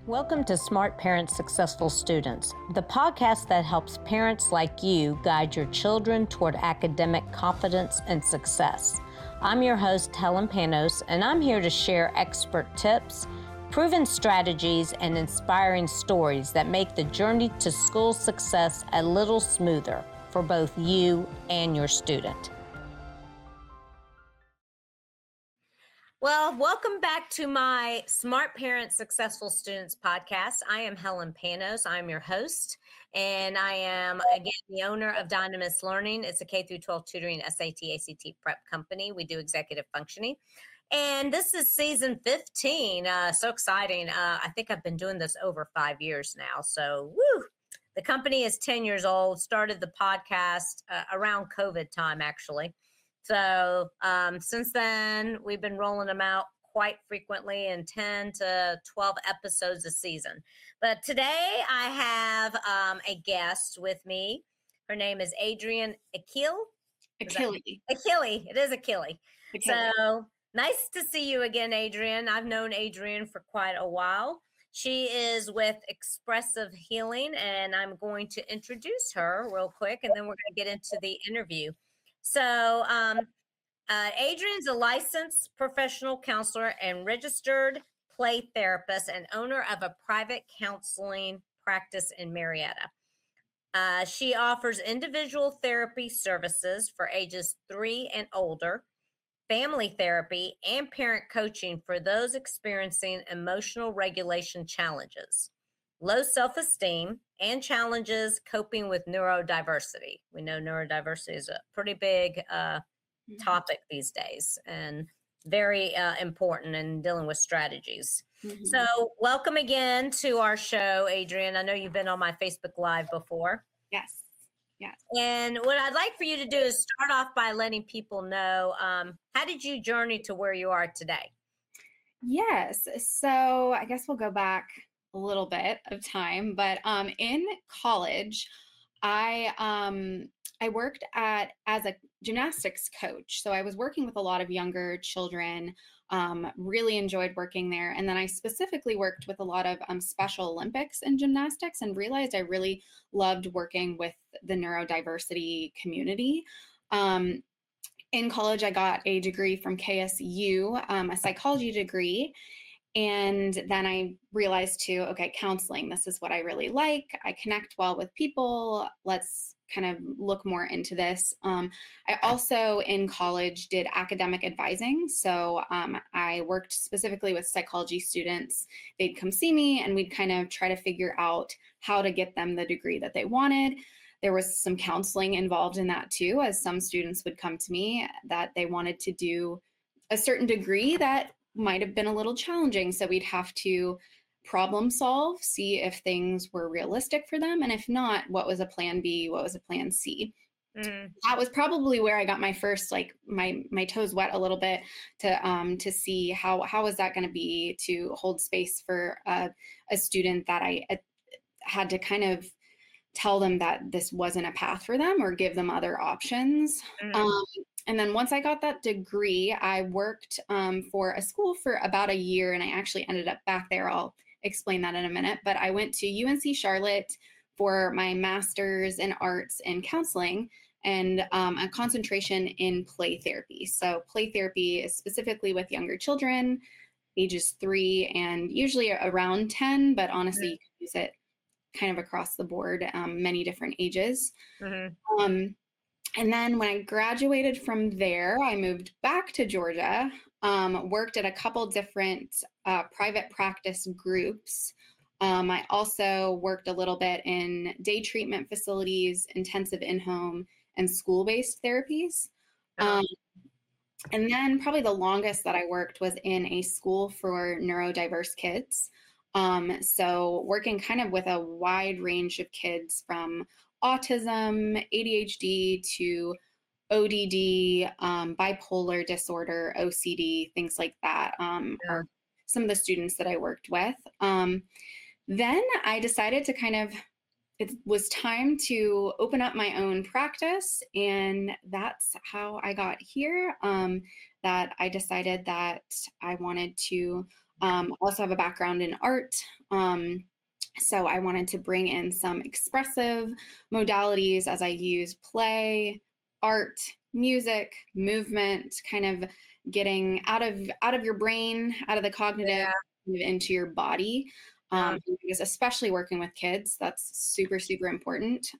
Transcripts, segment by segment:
Welcome to Smart Parents, Successful Students, the podcast that helps parents like you guide your children toward academic confidence and success. I'm your host, Helen Panos, and I'm here to share expert tips, proven strategies, and inspiring stories that make the journey to school success a little smoother for both you and your student. Well, welcome back to my Smart Parents, Successful Students podcast. I am Helen Panos. I'm your host, and I am, again, the owner of Dynamis Learning. It's a K-12 tutoring SAT, ACT prep company. We do executive functioning. And this is season 15. So exciting. I think I've been doing this over 5 years now. So, woo! The company is 10 years old, started the podcast around COVID time, actually. So since then, we've been rolling them out quite frequently in 10 to 12 episodes a season. But today I have a guest with me. Her name is Adrienne Achille. Achille. It is Achille. Achille. So nice to see you again, Adrienne. I've known Adrienne for quite a while. She is with Expressive Healing, and I'm going to introduce her real quick, and then we're going to get into the interview. So Adrienne's a licensed professional counselor and registered play therapist and owner of a private counseling practice in Marietta. She offers individual therapy services for ages 3 and older, family therapy, and parent coaching for those experiencing emotional regulation challenges, low self-esteem, and challenges coping with neurodiversity. We know neurodiversity is a pretty big topic these days and very important in dealing with strategies. Mm-hmm. So welcome again to our show, Adrienne. I know you've been on my Facebook Live before. Yes. And what I'd like for you to do is start off by letting people know, how did you journey to where you are today? Yes. So I guess we'll go back a little bit of time, but in college, I worked as a gymnastics coach. So I was working with a lot of younger children, really enjoyed working there. And then I specifically worked with a lot of Special Olympics in gymnastics and realized I really loved working with the neurodiversity community. In college, I got a degree from KSU, a psychology degree. And then I realized too, okay, counseling, this is what I really like. I connect well with people. Let's kind of look more into this. I also in college did academic advising. So I worked specifically with psychology students. They'd come see me and we'd kind of try to figure out how to get them the degree that they wanted. There was some counseling involved in that too, as some students would come to me that they wanted to do a certain degree that might have been a little challenging. So we'd have to problem solve, see if things were realistic for them. And if not, what was a plan B? What was a plan C? That was probably where I got my first, like my toes wet a little bit to see how was that going to be to hold space for a student that I had to kind of tell them that this wasn't a path for them or give them other options. And then once I got that degree, I worked for a school for about a year, and I actually ended up back there. I'll explain that in a minute. But I went to UNC Charlotte for my master's in arts and counseling and a concentration in play therapy. So play therapy is specifically with younger children, ages 3 and usually around 10, but honestly, you can use it kind of across the board, many different ages. And then when I graduated from there, I moved back to Georgia, worked at a couple different private practice groups. I also worked a little bit in day treatment facilities, intensive in-home, and school-based therapies. And then probably the longest that I worked was in a school for neurodiverse kids. So working kind of with a wide range of kids from autism, ADHD to ODD, bipolar disorder, OCD, things like that are some of the students that I worked with. Then I decided to it was time to open up my own practice, and that's how I got here, that I decided that I wanted to Also have a background in art. So I wanted to bring in some expressive modalities as I use play, art, music, movement, kind of getting out of your brain, out of the cognitive, Yeah. into your body. Yeah. Because especially working with kids, that's super, super important,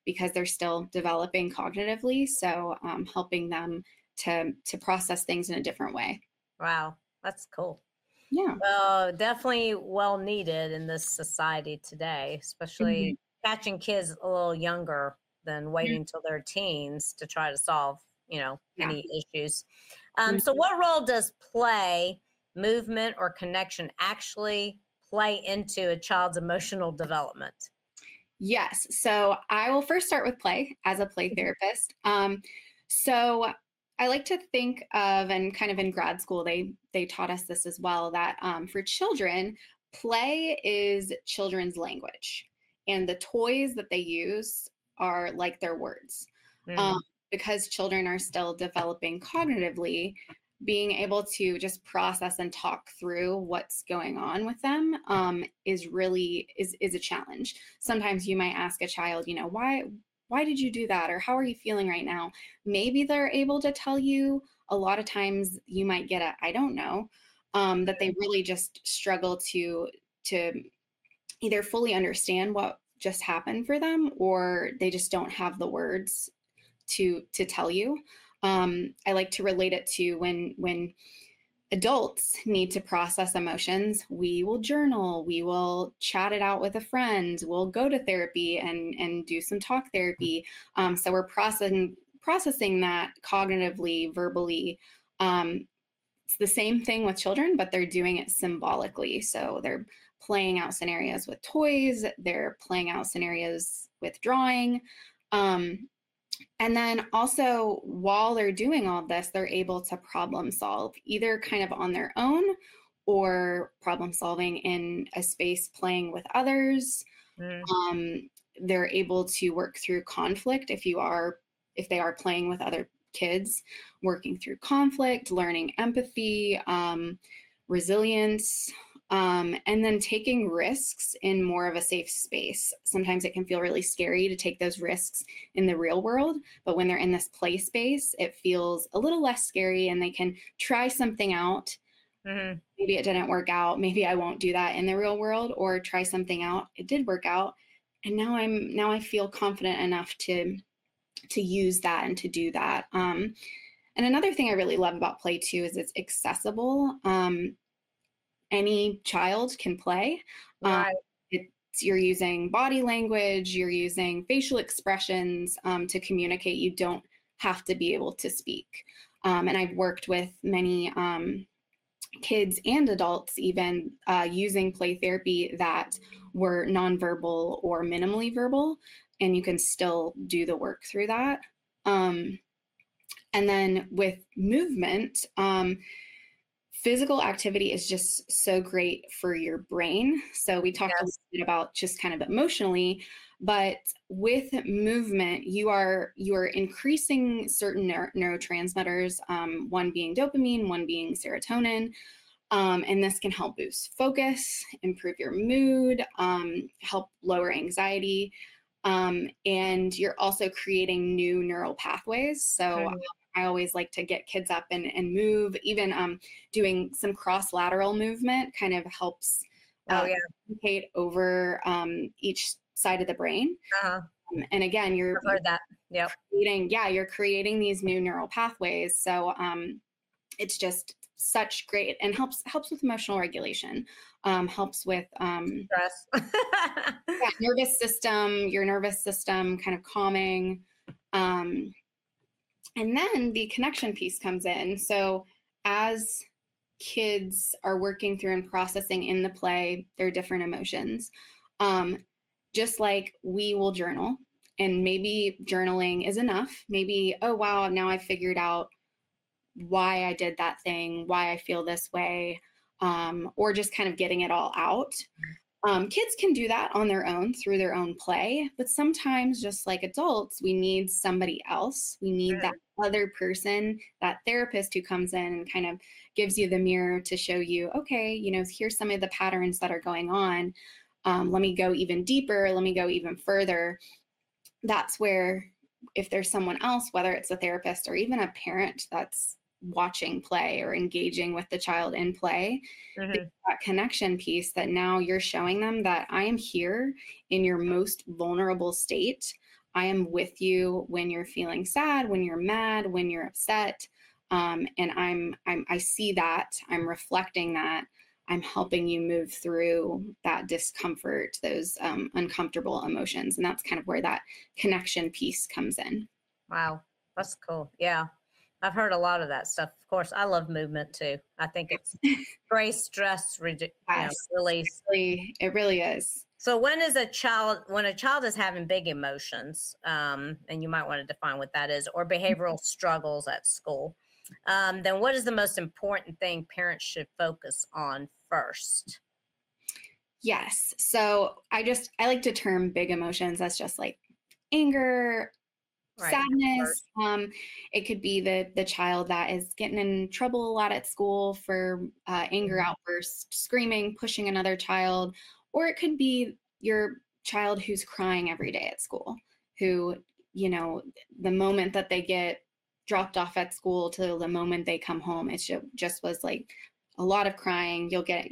because they're still developing cognitively. So helping them to process things in a different way. Wow. That's cool. Yeah. Well, definitely well needed in this society today, Mhm. especially catching kids a little younger than waiting till they're teens to try to solve, Yeah. any issues. Mhm. So what role does play, movement, or connection actually play into a child's emotional development? Yes. So I will first start with play as a play therapist. So I like to think of, and kind of in grad school, they taught us this as well, that for children, play is children's language, and the toys that they use are like their words. Um, Mm, because children are still developing cognitively, being able to just process and talk through what's going on with them, is really is a challenge. Sometimes you might ask a child, why did you do that, or how are you feeling right now? Maybe they're able to tell you. A lot of times you might get a I don't know, that they really just struggle to either fully understand what just happened for them, or they just don't have the words to tell you. I like to relate it to when adults need to process emotions. We will journal, we will chat it out with a friend, we'll go to therapy and do some talk therapy. So we're processing that cognitively, verbally. It's the same thing with children, but they're doing it symbolically. So they're playing out scenarios with toys, they're playing out scenarios with drawing. Um, and then also, while they're doing all this, they're able to problem solve either kind of on their own, or problem solving in a space playing with others. mm, Um, they're able to work through conflict if they are playing with other kids, working through conflict, learning empathy, resilience, and then taking risks in more of a safe space. Sometimes it can feel really scary to take those risks in the real world, but when they're in this play space, it feels a little less scary, and they can try something out. mhm. Maybe it didn't work out. Maybe I won't do that in the real world, or try something out. It did work out. And now I feel confident enough to use that and to do that. And another thing I really love about play too is it's accessible. Any child can play. Um, Right. you're using body language, you're using facial expressions, to communicate. You don't have to be able to speak. And I've worked with many kids and adults, even using play therapy, that were nonverbal or minimally verbal, and you can still do the work through that. Um, and then with movement, physical activity is just so great for your brain. So we talked a little Yes. bit about just kind of emotionally, but with movement, you are increasing certain neurotransmitters, one being dopamine, one being serotonin. And this can help boost focus, improve your mood, help lower anxiety. And you're also creating new neural pathways. So Mhm. I always like to get kids up and move. Even doing some cross lateral movement kind of helps Oh, uh, yeah. communicate over each side of the brain. Uh-huh. And again, I've heard that. Yep. you're creating these new neural pathways. So it's just such great, and helps with emotional regulation, helps with Stress. yeah, your nervous system kind of calming. um, and then the connection piece comes in. So as kids are working through and processing in the play their different emotions, um, just like we will journal, and maybe journaling is enough. Maybe, oh wow, now I figured out why I did that thing, why I feel this way, or just kind of getting it all out. Kids can do that on their own through their own play, but sometimes, just like adults, we need somebody else. We need that other person, that therapist who comes in and kind of gives you the mirror to show you, okay, here's some of the patterns that are going on. Let me go even deeper. Let me go even further. That's where, if there's someone else, whether it's a therapist or even a parent that's watching play or engaging with the child in play, that connection piece, that now you're showing them that I am here in your most vulnerable state. I am with you when you're feeling sad, when you're mad, when you're upset. And I see that, I'm reflecting that, I'm helping you move through that discomfort, those uncomfortable emotions. And that's kind of where that connection piece comes in. Wow, that's cool. Yeah, I've heard a lot of that stuff. Of course, I love movement too. I think it's great stress Yes, release. it really is. So when a child is having big emotions, and you might want to define what that is, or behavioral struggles at school, then what is the most important thing parents should focus on first? Yes. So I like to term big emotions as just like anger, Right. sadness. It could be the child that is getting in trouble a lot at school for anger outbursts, screaming, pushing another child, or it could be your child who's crying every day at school, who, the moment that they get dropped off at school to the moment they come home, it just was like a lot of crying. You'll get,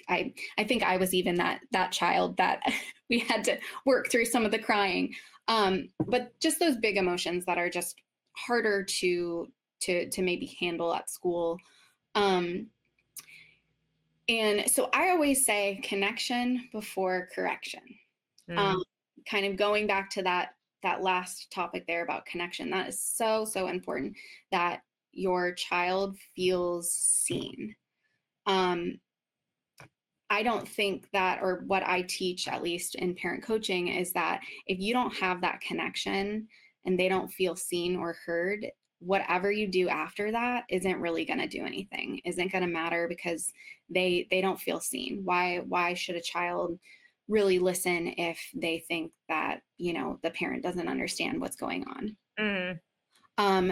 I think I was even that child that we had to work through some of the crying. But just those big emotions that are just harder to maybe handle at school. And so I always say connection before correction. Kind of going back to that last topic there about connection, that is so, so important, that your child feels seen. I don't think that, or what I teach, at least in parent coaching, is that if you don't have that connection and they don't feel seen or heard, whatever you do after that isn't really going to do anything, isn't going to matter, because they don't feel seen. Why should a child really listen if they think that, the parent doesn't understand what's going on?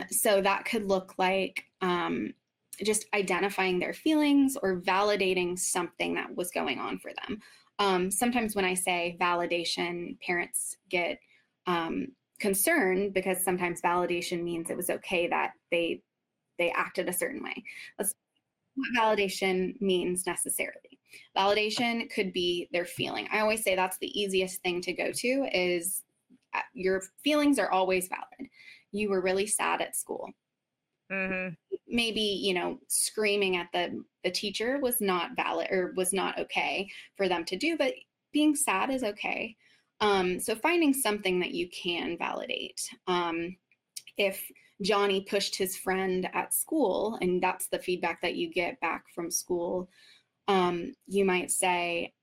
So that could look like just identifying their feelings or validating something that was going on for them. Sometimes when I say validation, parents get concerned, because sometimes validation means it was okay that they acted a certain way. That's what validation means necessarily. Validation could be their feeling. I always say that's the easiest thing to go to, is your feelings are always valid. You were really sad at school. Maybe, screaming at the teacher was not valid, or was not okay for them to do, but being sad is okay. So finding something that you can validate. If Johnny pushed his friend at school, and that's the feedback that you get back from school, you might say,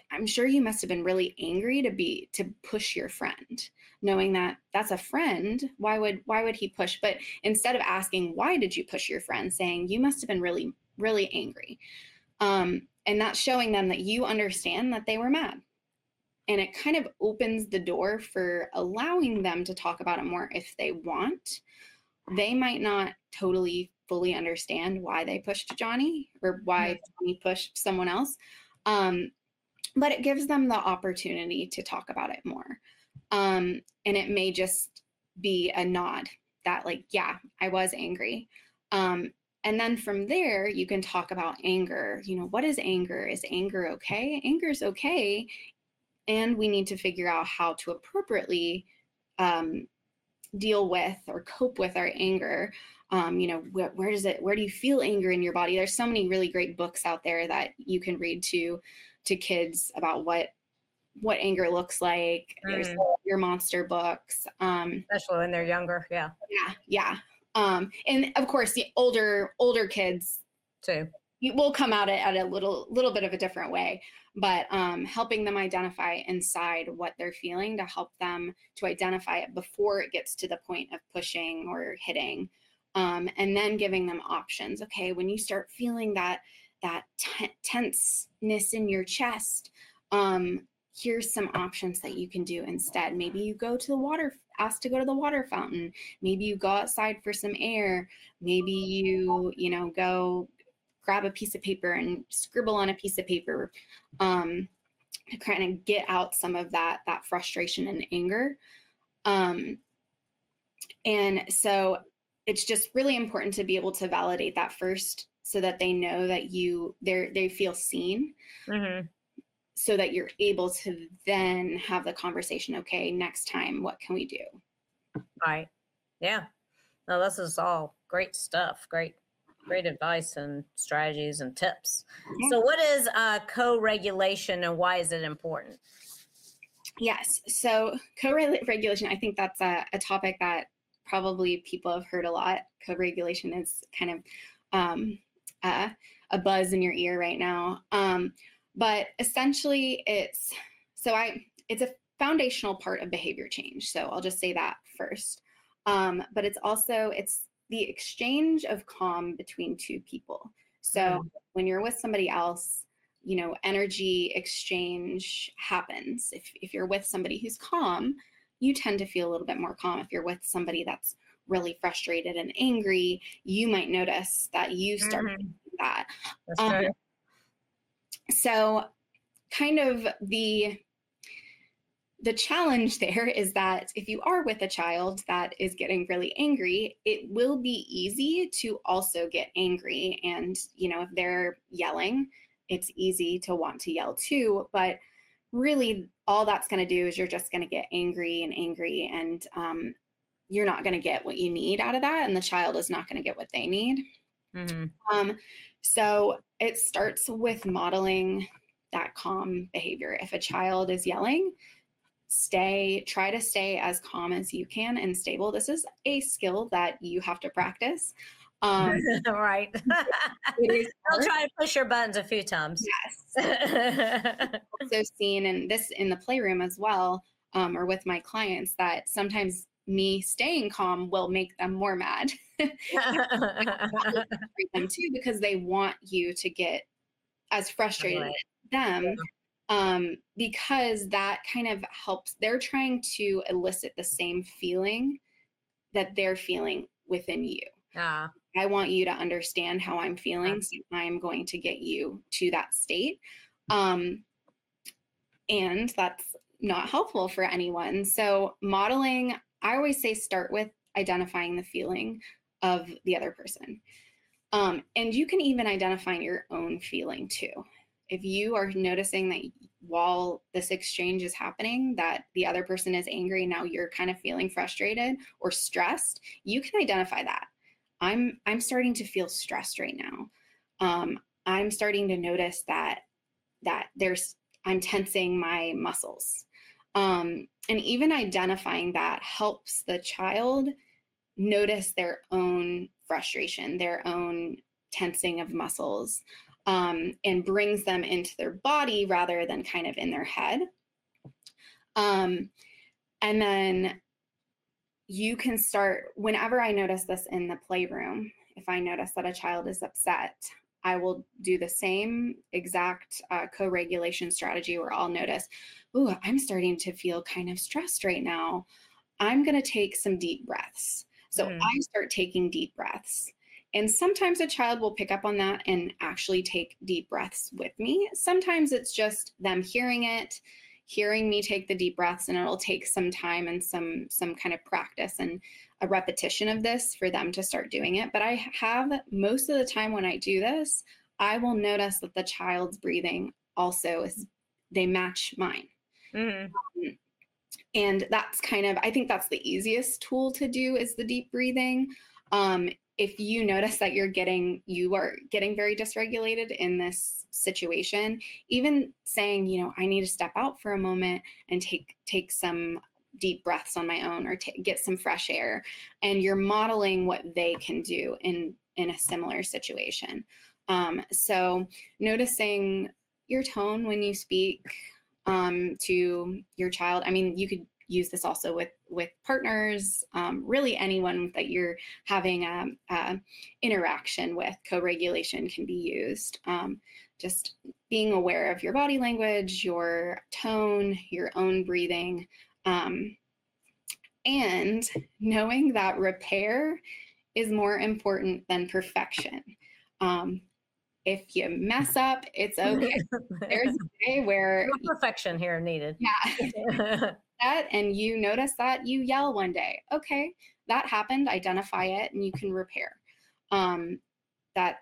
I'm sure you must have been really angry to push your friend, knowing that that's a friend. Why would he push? But instead of asking, why did you push your friend, saying, you must have been really, really angry. And that's showing them that you understand that they were mad. And it kind of opens the door for allowing them to talk about it more if they want. They might not totally fully understand why they pushed Johnny, or why Johnny pushed someone else. But it gives them the opportunity to talk about it more. And it may just be a nod that, like, yeah, I was angry. And then from there, you can talk about anger. What is anger? Is anger okay? Anger is okay. And we need to figure out how to appropriately deal with or cope with our anger. Where do you feel anger in your body? There's so many really great books out there that you can read to kids about what anger looks like. There's your monster books, especially when they're younger. Yeah. And of course, the older kids too will come at it at a little bit of a different way, but helping them identify inside what they're feeling, to help them to identify it before it gets to the point of pushing or hitting, and then giving them options. Okay, when you start feeling that tenseness in your chest, here's some options that you can do instead. Maybe you go to the water, ask to go to the water fountain. Maybe you go outside for some air. Maybe you go grab a piece of paper and scribble on a piece of paper, to kind of get out some of that frustration and anger. And so it's just really important to be able to validate that first, so that they know that they feel seen, Mm-hmm. so that you're able to then have the conversation. Okay, next time, what can we do? Right. Yeah. No, this is all great stuff. Great advice and strategies and tips. Yeah. So, what is co-regulation and why is it important? Yes. So co-regulation, I think that's a topic that probably people have heard a lot. Co-regulation is kind of a buzz in your ear right now. But essentially it's a foundational part of behavior change. So I'll just say that first. But it's the exchange of calm between two people. So when you're with somebody else, energy exchange happens. If you're with somebody who's calm, you tend to feel a little bit more calm. If you're with somebody that's really frustrated and angry, you might notice that you start doing that. That's true. So kind of the challenge there is that if you are with a child that is getting really angry, it will be easy to also get angry. And, if they're yelling, it's easy to want to yell too. But really, all that's going to do is you're just going to get angry, and you're not going to get what you need out of that. And the child is not going to get what they need. So it starts with modeling that calm behavior. If a child is yelling, try to stay as calm as you can and stable. This is a skill that you have to practice. Right. I'll try to push your buttons a few times. Yes. Also seen in the playroom as well, or with my clients, that sometimes me staying calm will make them more mad. Them too, because they want you to get as frustrated as them. Because that kind of helps. They're trying to elicit the same feeling that they're feeling within you. I want you to understand how I'm feeling, so I'm going to get you to that state. And that's not helpful for anyone. So modeling, I always say, start with identifying the feeling of the other person. And you can even identify your own feeling too. If you are noticing that while this exchange is happening, that the other person is angry, now you're kind of feeling frustrated or stressed, you can identify that. I'm starting to feel stressed right now. I'm starting to notice that I'm tensing my muscles. And even identifying that helps the child notice their own frustration, their own tensing of muscles, and brings them into their body rather than kind of in their head. And then you can start, whenever I notice this in the playroom, if I notice that a child is upset, I will do the same exact co-regulation strategy where I'll notice, ooh, I'm starting to feel kind of stressed right now. I'm going to take some deep breaths. So I start taking deep breaths. And sometimes a child will pick up on that and actually take deep breaths with me. Sometimes it's just them hearing me take the deep breaths, and it'll take some time and some kind of practice and a repetition of this for them to start doing it. But I have, most of the time when I do this, I will notice that the child's breathing also they match mine. And that's kind of, I think that's the easiest tool to do, is the deep breathing. If you notice that you are getting very dysregulated in this situation, even saying, I need to step out for a moment and take some deep breaths on my own, or get some fresh air, and you're modeling what they can do in a similar situation. So noticing your tone when you speak to your child. I mean, you use this also with partners, really anyone that you're having interaction with. Co-regulation can be used. Just being aware of your body language, your tone, your own breathing, and knowing that repair is more important than perfection. If you mess up, it's okay. There's a day where no perfection here needed. yeah, that, and you notice that you yell one day. Okay, that happened. Identify it, and you can repair. That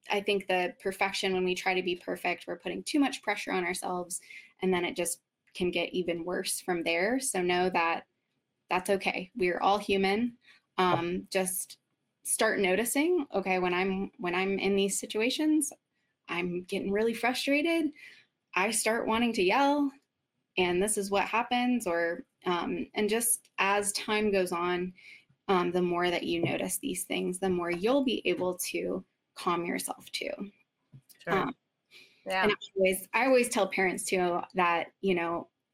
I think the perfection, when we try to be perfect, we're putting too much pressure on ourselves, and then it just can get even worse from there. So know that that's okay. We're all human. Just start noticing, okay, when I'm in these situations, I'm getting really frustrated. I start wanting to yell, and this is what happens. Or and just as time goes on, the more that you notice these things, the more you'll be able to calm yourself too. Sure. Yeah. And I always tell parents too that,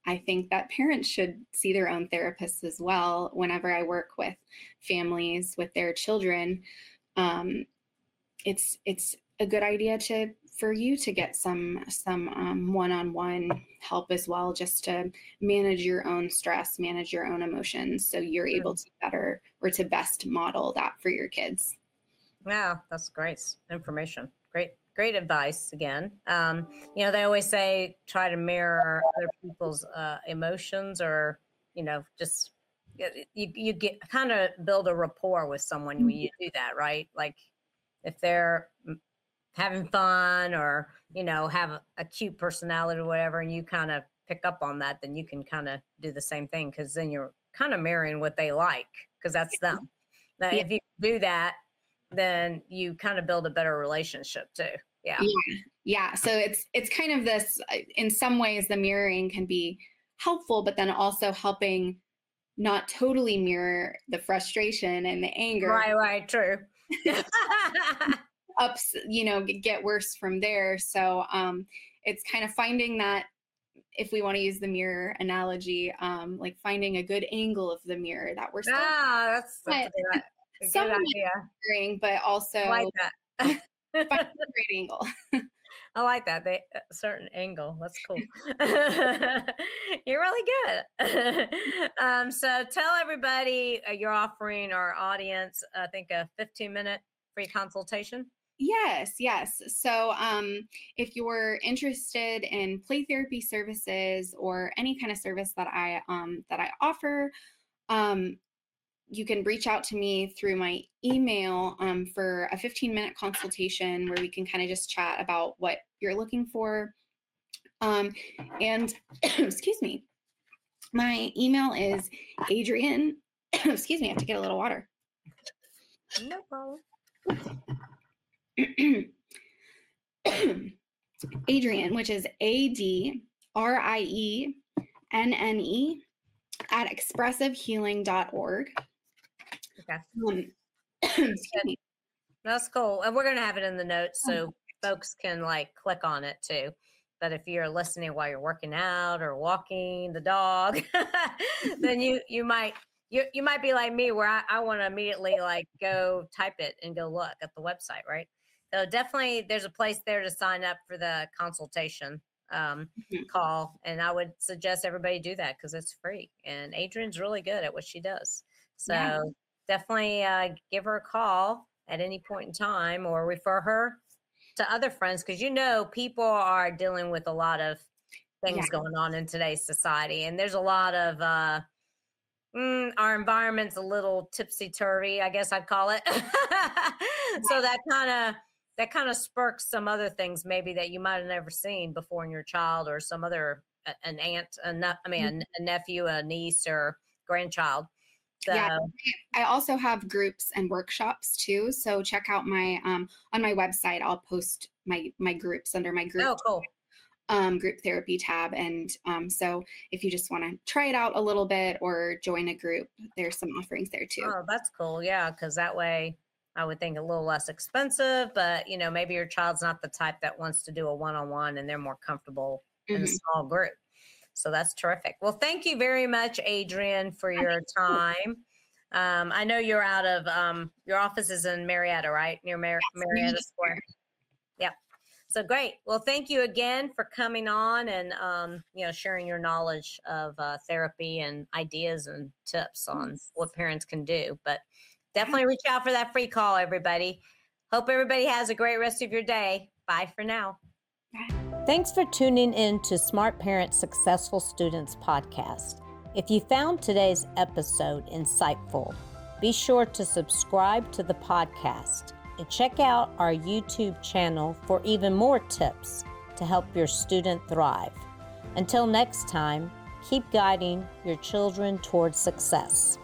I think that parents should see their own therapists as well. Whenever I work with families with their children, it's a good idea for you to get some one-on-one help as well, just to manage your own stress, manage your own emotions, so you're able to better or to best model that for your kids. Yeah, that's great information. Great advice again. They always say try to mirror other people's emotions, or just you get kind of build a rapport with someone when you do that, right? Like if they're having fun, or have a cute personality or whatever, and you kind of pick up on that, then you can kind of do the same thing, because then you're kind of mirroring what they like, because that's them. Now, if you do that, then you kind of build a better relationship too. Yeah. So it's kind of this, in some ways the mirroring can be helpful, but then also helping not totally mirror the frustration and the anger. Right, true. Ups, get worse from there. So it's kind of finding that, if we want to use the mirror analogy, like finding a good angle of the mirror that we're still that's a good idea. Mirroring, but also I like that. find a great angle. I like that. A certain angle. That's cool. You're really good. So tell everybody you're offering our audience, I think, a 15-minute free consultation. Yes. So if you're interested in play therapy services or any kind of service that I offer, you can reach out to me through my email for a 15-minute consultation, where we can kind of just chat about what you're looking for. And excuse me, my email is Adrian. Excuse me, I have to get a little water. No problem. Adrienne, which is ADRIENNE at expressivehealing.org. Okay. Excuse me. That's cool. And we're going to have it in the notes so folks can click on it too. But if you're listening while you're working out or walking the dog, then you might be like me, where I want to immediately go type it and go look at the website, right? So definitely there's a place there to sign up for the consultation call. And I would suggest everybody do that, because it's free. And Adrienne's really good at what she does. So definitely give her a call at any point in time, or refer her to other friends, because people are dealing with a lot of things going on in today's society. And there's a lot of our environment's a little tipsy-turvy, I guess I'd call it. So that kind of sparks some other things maybe that you might have never seen before in your child, or some other an aunt, a nephew, a niece, or grandchild. So. Yeah, I also have groups and workshops too. So check out my on my website. I'll post my groups under my group. Oh, cool. Group therapy tab. And so if you just want to try it out a little bit or join a group, there's some offerings there too. Oh, that's cool. Yeah, because that way I would think a little less expensive, but maybe your child's not the type that wants to do a one-on-one, and they're more comfortable in a small group. So that's terrific. Well, thank you very much, Adrian, for your time. I know you're out of your office is in Marietta, right? Near Marietta Square. Yep. So great. Well, thank you again for coming on and sharing your knowledge of therapy and ideas and tips on what parents can do. But definitely reach out for that free call, everybody. Hope everybody has a great rest of your day. Bye for now. Thanks for tuning in to Smart Parents Successful Students podcast. If you found today's episode insightful, be sure to subscribe to the podcast and check out our YouTube channel for even more tips to help your student thrive. Until next time, keep guiding your children towards success.